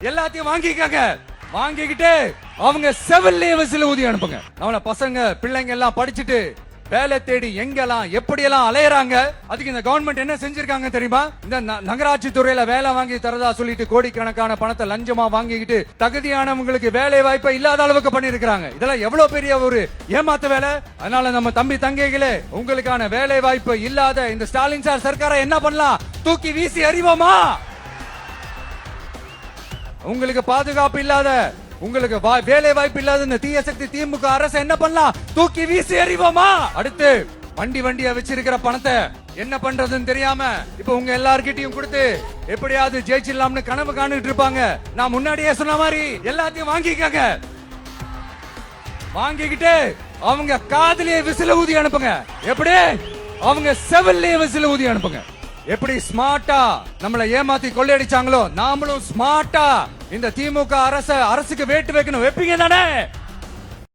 எல்லாத்தையும் வாங்கிக்கங்க. வாங்கிக்கிட்டு அவங்க செவிலே விசில் ஊதி அனுப்புங்க. அவன பசங்க பிள்ளைங்க எல்லாம் படிச்சுட்டு வேலை தேடி எங்கெல்லாம் எப்படியெல்லாம் அலையறாங்க. அதுக்கு இந்த கவர்மெண்ட் என்ன செஞ்சிருக்காங்க தெரியுமா? இந்த நகராட்சி துறையில வேலை வாங்கி தரதா சொல்லிட்டு கோடிக்கணக்கான பணத்தை லஞ்சமா வாங்கிக்கிட்டு தகுதியானவங்களுக்கு வேலை வாய்ப்பை இல்லாத அளவுக்கு பண்ணிருக்காங்க. இதெல்லாம் எவ்வளவு பெரிய ஒரு ஏமாத்து வேலை. அதனால நம்ம தம்பி தங்கைகளே, உங்களுக்கான வேலை வாய்ப்பு இல்லாத இந்த ஸ்டாலின் சார் சர்க்காரை என்ன பண்ணலாம்? தூக்கி வீசி அறிவோமா? உங்களுக்கு பாதுகாப்பு இல்லாத, உங்களுக்கு வேலை வாய்ப்பு இல்லாத இந்த தீய சக்தி திமுக அரசு என்ன பண்ணலாம்? தூக்கி வீசி எறிவோமா? அடுத்து வண்டியா வச்சிருக்கிற பணத்தை என்ன பண்றதுன்னு தெரியாம இப்ப உங்க எல்லார்கிட்டயும் கொடுத்து எப்படியாவது ஜெயிச்சிடலாம்னு கனவு காணிட்டு இருப்பாங்க. நான் முன்னாடியே சொன்ன மாதிரி எல்லாத்தையும் வாங்கிக்கங்க. வாங்கிக்கிட்டு அவங்க காதுலயே விசில ஊதி அனுப்புங்க. எப்படி? அவங்க செவிலே விசில ஊதி அனுப்புங்க. எப்படி ஸ்மார்ட்டா நம்மள ஏமாத்தி கொள்ளையடிச்சாங்களோ நாமளும் ஸ்மார்ட்டா இந்த திமுக அரசுக்கு வேட்டு வைக்கணும். வைப்பீங்க தானே?